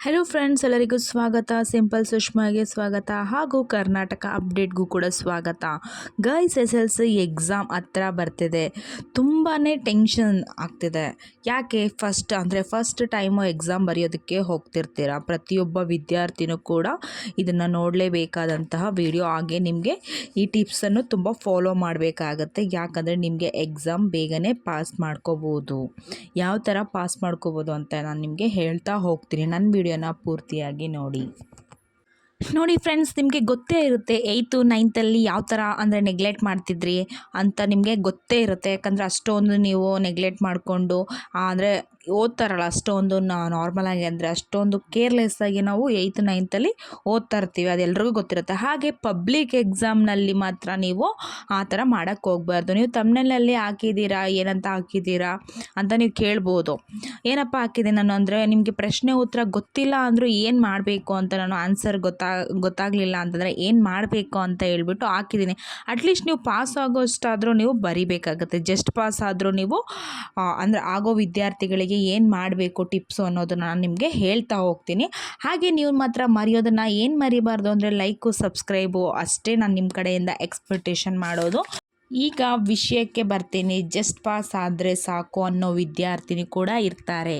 Hello friends, ಎಲ್ಲರಿಗೂ ಸ್ವಾಗತ. Simple ಸುಷ್ಮಾಗೆ ಸ್ವಾಗತ ಹಾಗೂ ಕರ್ನಾಟಕ ಅಪ್ಡೇಟ್ಗೂ ಕೂಡ ಸ್ವಾಗತ. ಗೈಸ್, SSLC ಎಕ್ಸಾಮ್ ಹತ್ರ ಬರ್ತಿದೆ. ತುಂಬಾ ಟೆನ್ಷನ್ ಆಗ್ತಿದೆ. ಯಾಕೆ ಫಸ್ಟ್ ಟೈಮು ಎಕ್ಸಾಮ್ ಬರೆಯೋದಕ್ಕೆ ಹೋಗ್ತಿರ್ತೀರ. ಪ್ರತಿಯೊಬ್ಬ ವಿದ್ಯಾರ್ಥಿನೂ ಕೂಡ ಇದನ್ನು ನೋಡಲೇಬೇಕಾದಂತಹ ವಿಡಿಯೋ. ಹಾಗೆ ನಿಮಗೆ ಈ ಟಿಪ್ಸನ್ನು ತುಂಬ ಫಾಲೋ ಮಾಡಬೇಕಾಗತ್ತೆ. ಯಾಕಂದರೆ ನಿಮಗೆ ಎಕ್ಸಾಮ್ ಬೇಗನೆ ಪಾಸ್ ಮಾಡ್ಕೋಬೋದು. ಯಾವ ಥರ ಪಾಸ್ ಮಾಡ್ಕೋಬೋದು ಅಂತ ನಾನು ನಿಮಗೆ ಹೇಳ್ತಾ ಹೋಗ್ತೀನಿ. ನನ್ನ ವಿಡಿಯೋನ ಪೂರ್ತಿಯಾಗಿ ನೋಡಿ ಫ್ರೆಂಡ್ಸ್. ನಿಮಗೆ ಗೊತ್ತೇ ಇರುತ್ತೆ 8th 9th ಯಾವ ಥರ ಅಂದರೆ ನೆಗ್ಲೆಕ್ಟ್ ಮಾಡ್ತಿದ್ರಿ ಅಂತ ನಿಮಗೆ ಗೊತ್ತೇ ಇರುತ್ತೆ. ಯಾಕಂದರೆ ಅಷ್ಟೊಂದು ನೀವು ನೆಗ್ಲೆಕ್ಟ್ ಮಾಡಿಕೊಂಡು ಅಂದರೆ ಓದ್ತಾರಲ್ಲ, ಅಷ್ಟೊಂದು ನಾರ್ಮಲಾಗಿ ಅಂದರೆ ಅಷ್ಟೊಂದು ಕೇರ್ಲೆಸ್ಸಾಗಿ ನಾವು 8th 9th ಓದ್ತಾ ಇರ್ತೀವಿ. ಅದೆಲ್ರಿಗೂ ಗೊತ್ತಿರುತ್ತೆ. ಹಾಗೆ ಪಬ್ಲಿಕ್ ಎಕ್ಸಾಮ್ನಲ್ಲಿ ಮಾತ್ರ ನೀವು ಆ ಥರ ಮಾಡೋಕ್ಕೆ ಹೋಗ್ಬಾರ್ದು. ನೀವು ತಮ್ನೆಲಲ್ಲಿ ಹಾಕಿದ್ದೀರಾ, ಏನಂತ ಹಾಕಿದ್ದೀರಾ ಅಂತ ನೀವು ಕೇಳ್ಬೋದು. ಏನಪ್ಪ ಹಾಕಿದ್ದೀನಿ ನಾನು ಅಂದರೆ, ನಿಮಗೆ ಪ್ರಶ್ನೆ ಉತ್ತರ ಗೊತ್ತಿಲ್ಲ ಅಂದರೂ ಏನು ಮಾಡಬೇಕು ಅಂತ ನಾನು ಆನ್ಸರ್ ಗೊತ್ತಾಗಲಿಲ್ಲ ಅಂತಂದರೆ ಏನು ಮಾಡಬೇಕು ಅಂತ ಹೇಳ್ಬಿಟ್ಟು ಹಾಕಿದ್ದೀನಿ. ಅಟ್ಲೀಸ್ಟ್ ನೀವು ಪಾಸ್ ಆಗೋಷ್ಟಾದರೂ ನೀವು ಬರಿಬೇಕಾಗುತ್ತೆ. ಜಸ್ಟ್ ಪಾಸ್ ಆದರೂ ನೀವು ಅಂದರೆ ಆಗೋ ವಿದ್ಯಾರ್ಥಿಗಳಿಗೆ ಏನು ಮಾಡಬೇಕು ಟಿಪ್ಸು ಅನ್ನೋದನ್ನು ನಾನು ನಿಮಗೆ ಹೇಳ್ತಾ ಹೋಗ್ತೀನಿ. ಹಾಗೆ ನೀವು ಮಾತ್ರ ಮರೆಯೋದನ್ನು ಏನು ಮರಿಬಾರ್ದು ಅಂದರೆ ಲೈಕು ಸಬ್ಸ್ಕ್ರೈಬು ಅಷ್ಟೇ ನಾನು ನಿಮ್ಮ ಕಡೆಯಿಂದ ಎಕ್ಸ್ಪೆಕ್ಟೇಷನ್ ಮಾಡೋದು. ಈಗ ವಿಷಯಕ್ಕೆ ಬರ್ತೀನಿ. ಜಸ್ಟ್ ಪಾಸ್ ಆದರೆ ಸಾಕು ಅನ್ನೋ ವಿದ್ಯಾರ್ಥಿನಿ ಕೂಡ ಇರ್ತಾರೆ.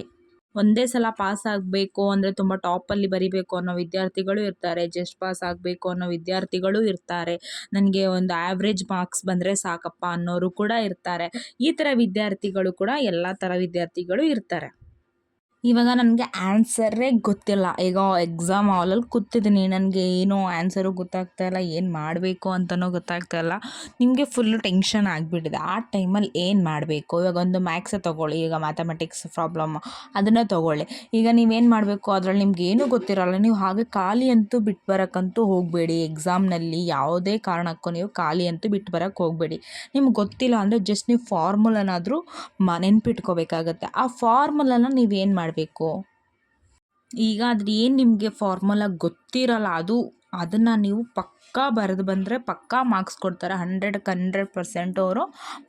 ಒಂದೇ ಸಲ ಪಾಸ್ ಆಗಬೇಕು ಅಂದರೆ ತುಂಬ ಟಾಪಲ್ಲಿ ಬರಿಬೇಕು ಅನ್ನೋ ವಿದ್ಯಾರ್ಥಿಗಳು ಇರ್ತಾರೆ. ಜಸ್ಟ್ ಪಾಸ್ ಆಗಬೇಕು ಅನ್ನೋ ವಿದ್ಯಾರ್ಥಿಗಳು ಇರ್ತಾರೆ. ನನಗೆ ಒಂದು ಆ್ಯಾವ್ರೇಜ್ ಮಾರ್ಕ್ಸ್ ಬಂದರೆ ಸಾಕಪ್ಪ ಅನ್ನೋರು ಕೂಡ ಇರ್ತಾರೆ. ಈ ಥರ ವಿದ್ಯಾರ್ಥಿಗಳು ಕೂಡ ಎಲ್ಲ ಥರ ವಿದ್ಯಾರ್ಥಿಗಳು ಇರ್ತಾರೆ. ಇವಾಗ ನನಗೆ ಆನ್ಸರೇ ಗೊತ್ತಿಲ್ಲ. ಈಗ ಎಕ್ಸಾಮ್ ಹಾಲಲ್ಲಿ ಕೂತಿದ್ದೀನಿ, ನನಗೆ ಏನೋ ಆನ್ಸರು ಗೊತ್ತಾಗ್ತಾಯಿಲ್ಲ, ಏನು ಮಾಡಬೇಕು ಅಂತಲೂ ಗೊತ್ತಾಗ್ತಾಯಿಲ್ಲ. ನಿಮಗೆ ಫುಲ್ಲು ಟೆನ್ಷನ್ ಆಗಿಬಿಟ್ಟಿದೆ. ಆ ಟೈಮಲ್ಲಿ ಏನು ಮಾಡಬೇಕು? ಇವಾಗ ಒಂದು ಮ್ಯಾಥ್ಸೇ ತೊಗೊಳ್ಳಿ, ಈಗ ಮ್ಯಾಥಮೆಟಿಕ್ಸ್ ಪ್ರಾಬ್ಲಮ್ ಅದನ್ನು ತೊಗೊಳ್ಳಿ. ಈಗ ನೀವೇನು ಮಾಡಬೇಕು, ಅದರಲ್ಲಿ ನಿಮ್ಗೆ ಏನೂ ಗೊತ್ತಿರೋಲ್ಲ. ನೀವು ಹಾಗೆ ಖಾಲಿ ಅಂತೂ ಬಿಟ್ಟು ಬರೋಕ್ಕಂತೂ ಹೋಗಬೇಡಿ. ಎಕ್ಸಾಮ್ನಲ್ಲಿ ಯಾವುದೇ ಕಾರಣಕ್ಕೂ ನೀವು ಖಾಲಿ ಅಂತೂ ಬಿಟ್ಟು ಬರೋಕ್ಕೆ ಹೋಗಬೇಡಿ. ನಿಮ್ಗೆ ಗೊತ್ತಿಲ್ಲ ಅಂದರೆ ಜಸ್ಟ್ ನೀವು ಫಾರ್ಮುಲನಾದರೂ ನೆನ್ಪಿಟ್ಕೋಬೇಕಾಗತ್ತೆ. ಆ ಫಾರ್ಮುಲನ ನೀವೇನು ಮಾಡಬೇಕು, ಈಗ ಅದ್ರ ಏನು ನಿಮಗೆ ಫಾರ್ಮುಲಾ ಗೊತ್ತಿರಲ್ಲ, ಅದನ್ನು ನೀವು ಪಕ್ಕಾ ಬರೆದು ಬಂದರೆ ಪಕ್ಕಾ ಮಾರ್ಕ್ಸ್ ಕೊಡ್ತಾರೆ. 100ಕ್ಕೆ 100% ಅವರು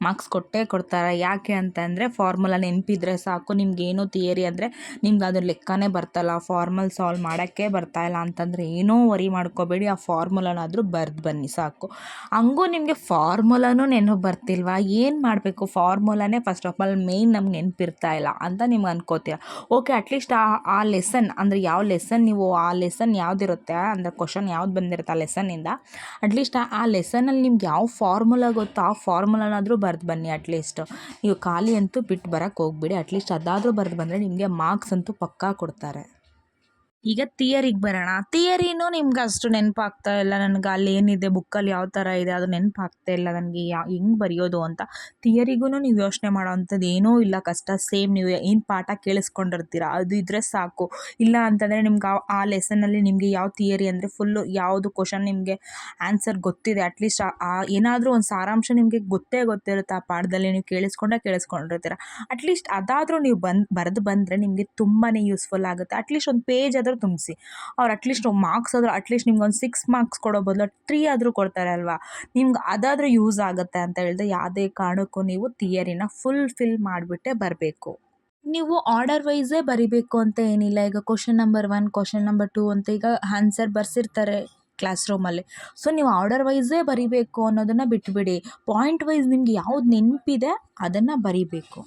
ಮಾರ್ಕ್ಸ್ ಕೊಟ್ಟೇ ಕೊಡ್ತಾರೆ. ಯಾಕೆ ಅಂತಂದರೆ ಫಾರ್ಮುಲಾ ನೆನಪಿದ್ರೆ ಸಾಕು. ನಿಮಗೇನೋ ಥಿಯರಿ ಅಂದರೆ ನಿಮ್ಗೆ ಅದು ಲೆಕ್ಕನೇ ಬರ್ತಲ್ಲ, ಫಾರ್ಮಲ್ ಸಾಲ್ವ್ ಮಾಡೋಕ್ಕೆ ಬರ್ತಾಯಿಲ್ಲ ಅಂತಂದರೆ ಏನೋ ವರಿ ಮಾಡ್ಕೋಬೇಡಿ. ಆ ಫಾರ್ಮುಲಾನಾದರೂ ಬರೆದು ಬನ್ನಿ ಸಾಕು. ಹಂಗೂ ನಿಮಗೆ ಫಾರ್ಮುಲಾನೂ ನೆನಪು ಬರ್ತಿಲ್ವಾ, ಏನು ಮಾಡಬೇಕು? ಫಾರ್ಮುಲಾನೇ ಫಸ್ಟ್ ಆಫ್ ಆಲ್ ಮೇಯ್ನ್ ನಮ್ಗೆ ನೆನಪಿರ್ತಾ ಇಲ್ಲ ಅಂತ ನಿಮ್ಗೆ ಅನ್ಕೋತೀರ. ಓಕೆ, ಅಟ್ಲೀಸ್ಟ್ ಆ ಲೆಸನ್ ಅಂದರೆ ಯಾವ ಲೆಸನ್ ನೀವು ಆ ಲೆಸನ್ ಯಾವುದಿರುತ್ತೆ ಅಂದರೆ ಕ್ವಶನ್ ಯಾವ್ದು ಬಂದಿರುತ್ತೆ ಆ ಲೆಸನ್ನಿಂದ, ಅಟ್ಲೀಸ್ಟ್ ಆ ಲೆಸನಲ್ಲಿ ನಿಮ್ಗೆ ಯಾವ ಫಾರ್ಮುಲಾ ಗೊತ್ತೋ ಆ ಫಾರ್ಮುಲಾನಾದರೂ ಬರೆದು ಬನ್ನಿ. ಅಟ್ಲೀಸ್ಟ್ ನೀವು ಖಾಲಿ ಅಂತೂ ಬಿಟ್ಟು ಬರೋಕ್ಕೆ ಹೋಗ್ಬೇಡಿ. ಅಟ್ಲೀಸ್ಟ್ ಅದಾದರೂ ಬರೆದು ಬಂದರೆ ನಿಮಗೆ ಮಾರ್ಕ್ಸ್ ಅಂತೂ ಪಕ್ಕಾ ಕೊಡ್ತಾರೆ. ಈಗ ಥಿಯರಿಗೆ ಬರೋಣ. ಥಿಯರಿನೂ ನಿಮ್ಗೆ ಅಷ್ಟು ನೆನಪಾಗ್ತಾ ಇಲ್ಲ. ನನಗೆ ಅಲ್ಲಿ ಏನಿದೆ ಬುಕ್ಕಲ್ಲಿ ಯಾವ ಥರ ಇದೆ ಅದು ನೆನಪಾಗ್ತಾ ಇಲ್ಲ ನನಗೆ, ಹೆಂಗೆ ಬರೆಯೋದು ಅಂತ. ಥಿಯರಿಗೂ ನೀವು ಯೋಚನೆ ಮಾಡೋ ಅಂಥದ್ದು ಏನೂ ಇಲ್ಲ, ಕಷ್ಟ. ಸೇಮ್ ನೀವು ಏನು ಪಾಠ ಕೇಳಿಸ್ಕೊಂಡಿರ್ತೀರ ಅದು ಇದ್ದರೆ ಸಾಕು. ಇಲ್ಲ ಅಂತಂದರೆ ನಿಮ್ಗೆ ಆ ಲೆಸನ್ನಲ್ಲಿ ನಿಮಗೆ ಯಾವ ಥಿಯರಿ ಅಂದರೆ ಫುಲ್ಲು ಯಾವುದು ಕ್ವಶನ್ ನಿಮಗೆ ಆನ್ಸರ್ ಗೊತ್ತಿದೆ, ಅಟ್ಲೀಸ್ಟ್ ಏನಾದರೂ ಒಂದು ಸಾರಾಂಶ ನಿಮಗೆ ಗೊತ್ತಿರುತ್ತೆ ಆ ಪಾಠದಲ್ಲಿ, ನೀವು ಕೇಳಿಸ್ಕೊಂಡಿರ್ತೀರ. ಅಟ್ಲೀಸ್ಟ್ ಅದಾದರೂ ನೀವು ಬರೆದು ಬಂದರೆ ನಿಮಗೆ ತುಂಬಾ ಯೂಸ್ಫುಲ್ ಆಗುತ್ತೆ. ಅಟ್ಲೀಸ್ಟ್ ಒಂದು ಪೇಜ್ ಆದರೂ ತುಂಬಿಸಿ. ಅವ್ರು ಅಟ್ಲೀಸ್ಟ್ ಮಾರ್ಕ್ಸ್ ಆದರೂ ಅಟ್ಲೀಸ್ಟ್ ನಿಮ್ಗೆ ಒಂದು 6 ಮಾರ್ಕ್ಸ್ ಕೊಡೋ ಬದಲು 3 ಆದರೂ ಕೊಡ್ತಾರೆ ಅಲ್ವಾ. ನಿಮ್ಗೆ ಅದಾದರೂ ಯೂಸ್ ಆಗುತ್ತೆ ಅಂತ ಹೇಳಿದ್ರೆ ಯಾವುದೇ ಕಾರಣಕ್ಕೂ ನೀವು ಥಿಯರಿನ ಫಿಲ್ ಮಾಡಿಬಿಟ್ಟೇ ಬರಬೇಕು. ನೀವು ಆರ್ಡರ್ ವೈಸೇ ಬರಿಬೇಕು ಅಂತ ಏನಿಲ್ಲ. ಈಗ ಕ್ವಶನ್ ನಂಬರ್ 1, ಕ್ವಶನ್ ನಂಬರ್ 2 ಅಂತ ಈಗ ಆನ್ಸರ್ ಬರ್ಸಿರ್ತಾರೆ ಕ್ಲಾಸ್ ರೂಮಲ್ಲಿ. ಸೊ ನೀವು ಆರ್ಡರ್ ವೈಸೇ ಬರಿಬೇಕು ಅನ್ನೋದನ್ನು ಬಿಟ್ಬಿಡಿ. ಪಾಯಿಂಟ್ ವೈಸ್ ನಿಮ್ಗೆ ಯಾವ್ದು ನೆನಪಿದೆ ಅದನ್ನು ಬರಿಬೇಕು.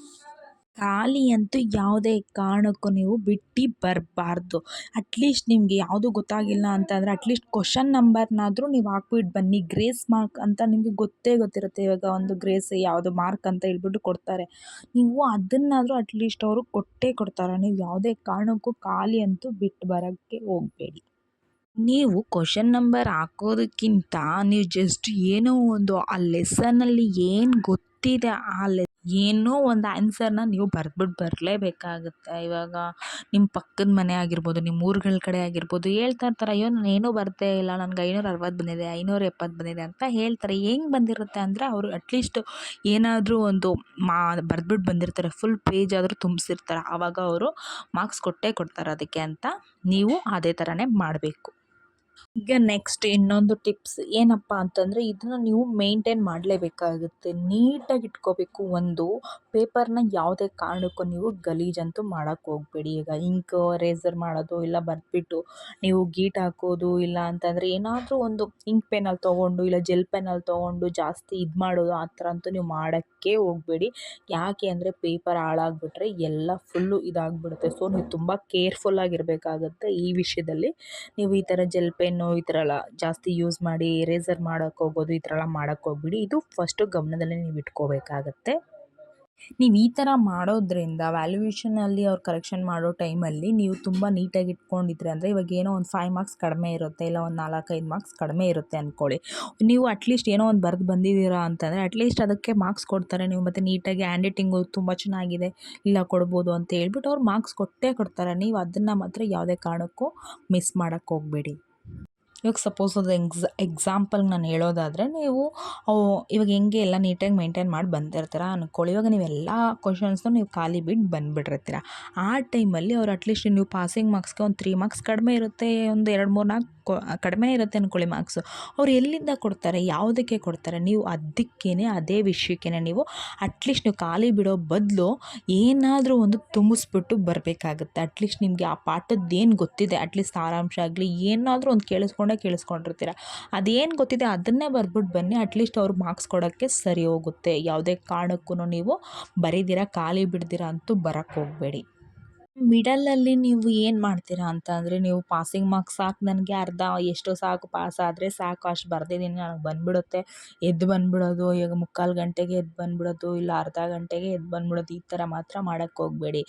ಖಾಲಿ ಅಂತೂ ಯಾವುದೇ ಕಾರಣಕ್ಕೂ ನೀವು ಬಿಟ್ಟು ಬರಬಾರ್ದು. ಅಟ್ಲೀಸ್ಟ್ ನಿಮಗೆ ಯಾವುದು ಗೊತ್ತಾಗಿಲ್ಲ ಅಂತಂದರೆ ಅಟ್ಲೀಸ್ಟ್ ಕ್ವಶನ್ ನಂಬರ್ನಾದರೂ ನೀವು ಹಾಕ್ಬಿಟ್ಟು ಬನ್ನಿ. ಗ್ರೇಸ್ ಮಾರ್ಕ್ ಅಂತ ನಿಮಗೆ ಗೊತ್ತಿರುತ್ತೆ. ಇವಾಗ ಒಂದು ಗ್ರೇಸ್ ಯಾವುದು ಮಾರ್ಕ್ ಅಂತ ಹೇಳ್ಬಿಟ್ಟು ಕೊಡ್ತಾರೆ. ನೀವು ಅದನ್ನಾದರೂ ಅಟ್ಲೀಸ್ಟ್ ಅವರು ಕೊಟ್ಟೇ ಕೊಡ್ತಾರೆ. ನೀವು ಯಾವುದೇ ಕಾರಣಕ್ಕೂ ಖಾಲಿ ಅಂತೂ ಬಿಟ್ಟು ಬರೋಕ್ಕೆ ಹೋಗಬೇಡಿ. ನೀವು ಕ್ವಶನ್ ನಂಬರ್ ಹಾಕೋದಕ್ಕಿಂತ ನೀವು ಜಸ್ಟ್ ಏನೋ ಒಂದು ಆ ಲೆಸನ್ನಲ್ಲಿ ಏನು ಗೊತ್ತಿದೆ ಏನೋ ಒಂದು ಆನ್ಸರ್ನ ನೀವು ಬರೆದ್ಬಿಟ್ಟು ಬರಲೇಬೇಕಾಗುತ್ತೆ. ಇವಾಗ ನಿಮ್ಮ ಪಕ್ಕದ ಮನೆ ಆಗಿರ್ಬೋದು, ನಿಮ್ಮ ಊರುಗಳ ಕಡೆ ಆಗಿರ್ಬೋದು, ಹೇಳ್ತಾ ಇರ್ತಾರೆ, ಅಯ್ಯೋ ನಾನು ಏನೂ ಬರ್ತೇ ಇಲ್ಲ, ನನಗೆ 560 ಬಂದಿದೆ, 570 ಬಂದಿದೆ ಅಂತ ಹೇಳ್ತಾರೆ. ಹೆಂಗೆ ಬಂದಿರುತ್ತೆ ಅಂದರೆ ಅವರು ಅಟ್ಲೀಸ್ಟ್ ಏನಾದರೂ ಒಂದು ಬರೆದ್ಬಿಟ್ಟು ಬಂದಿರ್ತಾರೆ, ಫುಲ್ ಪೇಜ್ ಆದರೂ ತುಂಬಿಸಿರ್ತಾರೆ. ಆವಾಗ ಅವರು ಮಾರ್ಕ್ಸ್ ಕೊಟ್ಟೇ ಕೊಡ್ತಾರೆ. ಅದಕ್ಕೆ ಅಂತ ನೀವು ಅದೇ ಥರನೇ ಮಾಡಬೇಕು. ಈಗ ನೆಕ್ಸ್ಟ್ ಇನ್ನೊಂದು ಟಿಪ್ಸ್ ಏನಪ್ಪ ಅಂತಂದರೆ ಇದನ್ನು ನೀವು ಮೇಂಟೈನ್ ಮಾಡಲೇಬೇಕಾಗುತ್ತೆ. ನೀಟಾಗಿ ಇಟ್ಕೋಬೇಕು. ಒಂದು ಪೇಪರ್ನ ಯಾವುದೇ ಕಾರಣಕ್ಕೂ ನೀವು ಗಲೀಜಂತೂ ಮಾಡೋಕ್ಕೆ ಹೋಗಬೇಡಿ. ಈಗ ಇಂಕ್ ರೇಸರ್ ಮಾಡೋದು ಇಲ್ಲ ಬರೆದ್ಬಿಟ್ಟು ನೀವು ಗೀಟ್ ಹಾಕೋದು ಇಲ್ಲ ಅಂತಂದರೆ ಏನಾದರೂ ಒಂದು ಇಂಕ್ ಪೆನ್ನಲ್ಲಿ ತೊಗೊಂಡು ಇಲ್ಲ ಜೆಲ್ ಪೆನ್ನಲ್ಲಿ ತೊಗೊಂಡು ಜಾಸ್ತಿ ಇದು ಮಾಡೋದು ಆ ಥರ ಅಂತೂ ನೀವು ಮಾಡೋಕ್ಕೆ ಹೋಗಬೇಡಿ. ಯಾಕೆ ಅಂದರೆ ಪೇಪರ್ ಹಾಳಾಗ್ಬಿಟ್ರೆ ಎಲ್ಲ ಫುಲ್ಲು ಇದಾಗ್ಬಿಡುತ್ತೆ. ಸೊ ನೀವು ತುಂಬ ಕೇರ್ಫುಲ್ಲಾಗಿರಬೇಕಾಗತ್ತೆ ಈ ವಿಷಯದಲ್ಲಿ. ನೀವು ಈ ಥರ ಜೆಲ್ ಪೆನ್ನು ಈ ಥರ ಎಲ್ಲ ಜಾಸ್ತಿ ಯೂಸ್ ಮಾಡಿ ಎರೇಸರ್ ಮಾಡೋಕ್ಕೆ ಹೋಗೋದು ಈ ಥರ ಎಲ್ಲ ಮಾಡೋಕ್ಕೆ ಹೋಗ್ಬಿಡಿ. ಇದು ಫಸ್ಟು ಗಮನದಲ್ಲಿ ನೀವು ಇಟ್ಕೋಬೇಕಾಗತ್ತೆ. ನೀವು ಈ ಥರ ಮಾಡೋದ್ರಿಂದ ವ್ಯಾಲ್ಯೂಯೇಷನಲ್ಲಿ ಅವ್ರು ಕರೆಕ್ಷನ್ ಮಾಡೋ ಟೈಮಲ್ಲಿ ನೀವು ತುಂಬ ನೀಟಾಗಿ ಇಟ್ಕೊಂಡಿದ್ರೆ ಅಂದರೆ ಇವಾಗ ಏನೋ ಒಂದು 5 ಮಾರ್ಕ್ಸ್ ಕಡಿಮೆ ಇರುತ್ತೆ, ಇಲ್ಲ ಒಂದು 4-5 ಮಾರ್ಕ್ಸ್ ಕಡಿಮೆ ಇರುತ್ತೆ ಅಂದ್ಕೊಳ್ಳಿ. ನೀವು ಅಟ್ಲೀಸ್ಟ್ ಏನೋ ಒಂದು ಬರೆದು ಬಂದಿದ್ದೀರಾ ಅಂತಂದರೆ ಅಟ್ಲೀಸ್ಟ್ ಅದಕ್ಕೆ ಮಾರ್ಕ್ಸ್ ಕೊಡ್ತಾರೆ. ನೀವು ಮತ್ತು ನೀಟಾಗಿ ಹ್ಯಾಂಡ್ ರೈಟಿಂಗು ತುಂಬ ಚೆನ್ನಾಗಿದೆ, ಇಲ್ಲ ಕೊಡ್ಬೋದು ಅಂತ ಹೇಳ್ಬಿಟ್ಟು ಅವ್ರು ಮಾರ್ಕ್ಸ್ ಕೊಟ್ಟೇ ಕೊಡ್ತಾರೆ. ನೀವು ಅದನ್ನು ಮಾತ್ರ ಯಾವುದೇ ಕಾರಣಕ್ಕೂ ಮಿಸ್ ಮಾಡೋಕ್ಕೆ ಹೋಗಬೇಡಿ. ಇವಾಗ ಸಪೋಸ್ ಅದು ಎಕ್ಸಾಂಪಲ್ಗೆ ನಾನು ಹೇಳೋದಾದರೆ ನೀವು ಇವಾಗ ಹೆಂಗೆ ಎಲ್ಲ ನೀಟಾಗಿ ಮೇಂಟೈನ್ ಮಾಡಿ ಬಂದಿರ್ತೀರ ಅಂದ್ಕೊಳ್ಳಿ. ಇವಾಗ ನೀವೆಲ್ಲ ಕ್ವಶನ್ಸ್ನ ನೀವು ಖಾಲಿ ಬಿಟ್ಟು ಬಂದುಬಿಟ್ಟಿರ್ತೀರ. ಆ ಟೈಮಲ್ಲಿ ಅವ್ರು ಅಟ್ಲೀಸ್ಟ್ ನೀವು ಪಾಸಿಂಗ್ ಮಾರ್ಕ್ಸ್ಗೆ ಒಂದು 3 ಮಾರ್ಕ್ಸ್ ಕಡಿಮೆ ಇರುತ್ತೆ, ಒಂದು 2, 3, 4 ಕಡಿಮೆ ಇರುತ್ತೆ ಅಂದ್ಕೊಳ್ಳಿ ಮಾರ್ಕ್ಸು. ಅವ್ರು ಎಲ್ಲಿಂದ ಕೊಡ್ತಾರೆ, ಯಾವುದಕ್ಕೆ ಕೊಡ್ತಾರೆ? ನೀವು ಅದಕ್ಕೇ ಅದೇ ವಿಷಯಕ್ಕೇ ನೀವು ಅಟ್ಲೀಸ್ಟ್ ನೀವು ಖಾಲಿ ಬಿಡೋ ಬದಲು ಏನಾದರೂ ಒಂದು ತುಂಬಿಸ್ಬಿಟ್ಟು ಬರಬೇಕಾಗುತ್ತೆ. ಅಟ್ಲೀಸ್ಟ್ ನಿಮಗೆ ಆ ಪಾಠದ್ದು ಏನು ಗೊತ್ತಿದೆ ಅಟ್ಲೀಸ್ಟ್ ಸಾರಾಂಶ ಆಗಲಿ ಏನಾದರೂ ಒಂದು ಕೇಳಿಸ್ಕೊಂಡಿರ್ತೀರ. ಅದೇನು ಗೊತ್ತಿದೆ ಅದನ್ನೇ ಬರ್ಬಿಟ್ಟು ಬನ್ನಿ. ಅಟ್ಲೀಸ್ಟ್ ಅವ್ರು ಮಾರ್ಕ್ಸ್ ಕೊಡೋಕ್ಕೆ ಸರಿ ಹೋಗುತ್ತೆ. ಯಾವುದೇ ಕಾರಣಕ್ಕೂ ನೀವು ಬರೀದಿರ ಖಾಲಿ ಬಿಡ್ದಿರ ಅಂತೂ ಬರೋಕ್ಕೆ ಹೋಗಬೇಡಿ. ಮಿಡಲಲ್ಲಿ ನೀವು ಏನು ಮಾಡ್ತೀರಾ ಅಂತ ಅಂದರೆ ನೀವು ಪಾಸಿಂಗ್ ಮಾರ್ಕ್ಸ್ ಸಾಕು, ನನಗೆ ಅರ್ಧ ಎಷ್ಟೋ ಸಾಕು, ಪಾಸ್ ಆದರೆ ಸಾಕು, ಅಷ್ಟು ಬರೆದಿದ್ದೀನಿ ನನಗೆ ಬಂದುಬಿಡುತ್ತೆ, ಎದ್ದು ಬಂದುಬಿಡೋದು. ಈಗ 3/4 ಗಂಟೆಗೆ ಎದ್ದು ಬಂದುಬಿಡೋದು, ಇಲ್ಲ ಅರ್ಧ ಗಂಟೆಗೆ ಎದ್ದು ಬಂದುಬಿಡೋದು, ಈ ಥರ ಮಾತ್ರ ಮಾಡೋಕ್ಕೆ ಹೋಗಬೇಡಿ.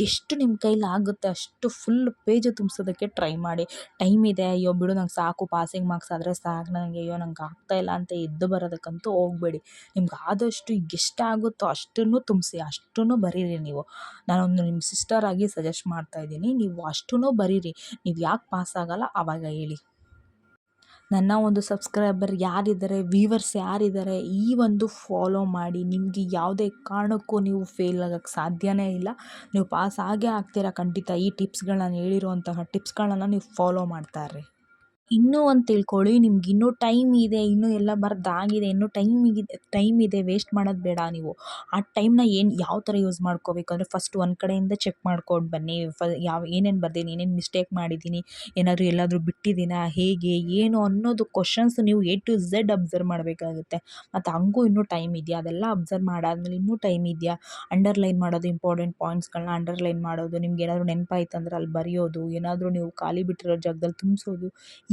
ಎಷ್ಟು ನಿಮ್ಮ ಕೈಲಿ ಆಗುತ್ತೆ ಅಷ್ಟು ಫುಲ್ ಪೇಜು ತುಂಬಿಸೋದಕ್ಕೆ ಟ್ರೈ ಮಾಡಿ. ಟೈಮ್ ಇದೆ, ಅಯ್ಯೋ ಬಿಡು ನಂಗೆ ಸಾಕು, ಪಾಸಿಂಗ್ ಮಾರ್ಕ್ಸ್ ಆದರೆ ಸಾಕು ನನಗೆ, ಅಯ್ಯೋ ನಂಗೆ ಆಗ್ತಾಯಿಲ್ಲ ಅಂತ ಎದ್ದು ಬರೋದಕ್ಕಂತೂ ಹೋಗಬೇಡಿ. ನಿಮ್ಗೆ ಆದಷ್ಟು ಎಷ್ಟಾಗುತ್ತೋ ಅಷ್ಟನ್ನು ತುಂಬಿಸಿ, ಅಷ್ಟನ್ನು ಬರೀರಿ ನೀವು. ನಾನೊಂದು ನಿಮ್ಮ ಸಿಸ್ಟರ್ ಆಗಿ ಸಜೆಸ್ಟ್ ಮಾಡ್ತಾಯಿದ್ದೀನಿ, ನೀವು ಅಷ್ಟೂ ಬರೀರಿ. ನೀವು ಯಾಕೆ ಪಾಸ್ ಆಗಲ್ಲ ಆವಾಗ ಹೇಳಿ. ನನ್ನ ಒಂದು ಸಬ್ಸ್ಕ್ರೈಬರ್ ಯಾರಿದ್ದಾರೆ, ವ್ಯೂವರ್ಸ್ ಯಾರಿದ್ದಾರೆ, ಈ ಒಂದು ಫಾಲೋ ಮಾಡಿ. ನಿಮಗೆ ಯಾವುದೇ ಕಾರಣಕ್ಕೂ ನೀವು ಫೇಲ್ ಆಗೋಕ್ಕೆ ಸಾಧ್ಯವೇ ಇಲ್ಲ. ನೀವು ಪಾಸ್ ಆಗೇ ಆಗ್ತೀರಾ ಖಂಡಿತ. ಈ ಟಿಪ್ಸ್ಗಳನ್ನ ಹೇಳಿರುವಂತಹ ಟಿಪ್ಸ್ಗಳನ್ನ ನೀವು ಫಾಲೋ ಮಾಡ್ತಾಯಿರ್ರಿ. ಇನ್ನೂ ಒಂದು ತಿಳ್ಕೊಳ್ಳಿ, ನಿಮ್ಗೆ ಇನ್ನೂ ಟೈಮ್ ಇದೆ, ಇನ್ನೂ ಎಲ್ಲ ಬರೆದಾಗಿದೆ, ಇನ್ನೂ ಟೈಮ್ ಇದೆ, ವೇಸ್ಟ್ ಮಾಡೋದು ಬೇಡ ನೀವು. ಆ ಟೈಮ್ನ ಯಾವ ಥರ ಯೂಸ್ ಮಾಡ್ಕೋಬೇಕು ಅಂದರೆ ಫಸ್ಟ್ ಒಂದು ಕಡೆಯಿಂದ ಚೆಕ್ ಮಾಡ್ಕೊಂಡು ಬನ್ನಿ. ಏನೇನು ಬರ್ದೀನಿ, ಏನೇನು ಮಿಸ್ಟೇಕ್ ಮಾಡಿದ್ದೀನಿ, ಎಲ್ಲಾದರೂ ಬಿಟ್ಟಿದ್ದೀನಾ, ಹೇಗೆ ಏನು ಅನ್ನೋದು ಕ್ವಶನ್ಸ್ ನೀವು A to Z ಅಬ್ಸರ್ವ್ ಮಾಡಬೇಕಾಗುತ್ತೆ. ಮತ್ತು ಹಂಗೂ ಇನ್ನೂ ಟೈಮ್ ಇದೆಯಾ, ಅದೆಲ್ಲ ಅಬ್ಸರ್ವ್ ಮಾಡಾದ್ಮೇಲೆ ಇನ್ನೂ ಟೈಮ್ ಇದೆಯಾ, ಅಂಡರ್ಲೈನ್ ಮಾಡೋದು, ಇಂಪಾರ್ಟೆಂಟ್ ಪಾಯಿಂಟ್ಸ್ಗಳನ್ನ ಅಂಡರ್ಲೈನ್ ಮಾಡೋದು, ನಿಮ್ಗೆ ಏನಾದರೂ ನೆನಪಾಯ್ತಂದ್ರೆ ಅಲ್ಲಿ ಬರೆಯೋದು, ಏನಾದರೂ ನೀವು ಖಾಲಿ ಬಿಟ್ಟಿರೋ ಜಾಗದಲ್ಲಿ ತುಂಬಿಸೋದು.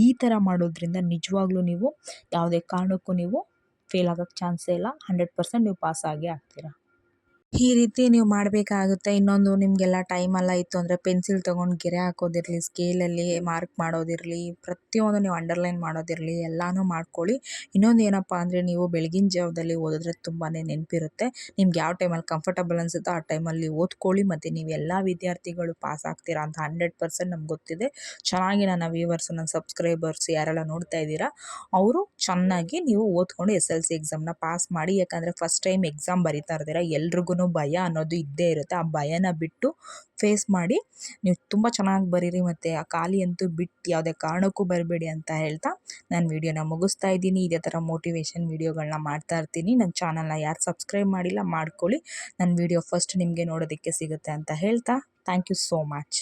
ಈ ಥರ ಮಾಡೋದ್ರಿಂದ ನಿಜವಾಗ್ಲೂ ನೀವು ಯಾವುದೇ ಕಾರಣಕ್ಕೂ ನೀವು ಫೇಲ್ ಆಗೋಕ್ಕೆ ಚಾನ್ಸೇ ಇಲ್ಲ. 100% ನೀವು ಪಾಸ್ ಆಗೇ ಆಗ್ತೀರಾ. ಈ ರೀತಿ ನೀವು ಮಾಡಬೇಕಾಗುತ್ತೆ. ಇನ್ನೊಂದು ನಿಮಗೆಲ್ಲ ಟೈಮೆಲ್ಲ ಇತ್ತು ಅಂದರೆ ಪೆನ್ಸಿಲ್ ತೊಗೊಂಡು ಗೆರೆ ಹಾಕೋದಿರಲಿ, ಸ್ಕೇಲಲ್ಲಿ ಮಾರ್ಕ್ ಮಾಡೋದಿರಲಿ, ಪ್ರತಿಯೊಂದು ನೀವು ಅಂಡರ್ಲೈನ್ ಮಾಡೋದಿರಲಿ, ಎಲ್ಲನೂ ಮಾಡ್ಕೊಳ್ಳಿ. ಇನ್ನೊಂದು ಏನಪ್ಪ ಅಂದರೆ ನೀವು ಬೆಳಗಿನ ಜಾವದಲ್ಲಿ ಓದಿದ್ರೆ ತುಂಬಾ ನೆನಪಿರುತ್ತೆ. ನಿಮ್ಗೆ ಯಾವ ಟೈಮಲ್ಲಿ ಕಂಫರ್ಟಬಲ್ ಅನಿಸುತ್ತೋ ಆ ಟೈಮಲ್ಲಿ ಓದ್ಕೊಳ್ಳಿ. ಮತ್ತು ನೀವು ಎಲ್ಲ ವಿದ್ಯಾರ್ಥಿಗಳು ಪಾಸ್ ಆಗ್ತೀರಾ ಅಂತ 100% ನಮ್ಗೆ ಗೊತ್ತಿದೆ. ಚೆನ್ನಾಗಿ ನನ್ನ ವ್ಯೂವರ್ಸು, ನನ್ನ ಸಬ್ಸ್ಕ್ರೈಬರ್ಸ್ ಯಾರೆಲ್ಲ ನೋಡ್ತಾ ಇದ್ದೀರಾ ಅವರು ಚೆನ್ನಾಗಿ ನೀವು ಓದ್ಕೊಂಡು SSLC ಎಕ್ಸಾಮ್ನ ಪಾಸ್ ಮಾಡಿ. ಯಾಕಂದರೆ ಫಸ್ಟ್ ಟೈಮ್ ಎಕ್ಸಾಮ್ ಬರಿತಾ ಇರ್ತೀರ, ಎಲ್ರಿಗೂ ಭಯ ಅನ್ನೋದು ಇದ್ದೇ ಇರುತ್ತೆ. ಆ ಭಯನ ಬಿಟ್ಟು ಫೇಸ್ ಮಾಡಿ ನೀವು ತುಂಬ ಚೆನ್ನಾಗಿ ಬರೀರಿ. ಮತ್ತು ಆ ಖಾಲಿ ಅಂತೂ ಬಿಟ್ಟು ಯಾವುದೇ ಕಾರಣಕ್ಕೂ ಬರಬೇಡಿ ಅಂತ ಹೇಳ್ತಾ ನಾನು ವಿಡಿಯೋನ ಮುಗಿಸ್ತಾ ಇದ್ದೀನಿ. ಇದೇ ಥರ ಮೋಟಿವೇಶನ್ ವೀಡಿಯೋಗಳನ್ನ ಮಾಡ್ತಾ ಇರ್ತೀನಿ. ನನ್ನ ಚಾನಲ್ನ ಯಾರು ಸಬ್ಸ್ಕ್ರೈಬ್ ಮಾಡಿಲ್ಲ ಮಾಡ್ಕೊಳ್ಳಿ. ನನ್ನ ವಿಡಿಯೋ ಫಸ್ಟ್ ನಿಮಗೆ ನೋಡೋದಕ್ಕೆ ಸಿಗುತ್ತೆ ಅಂತ ಹೇಳ್ತಾ ಥ್ಯಾಂಕ್ ಯು ಸೋ ಮಚ್.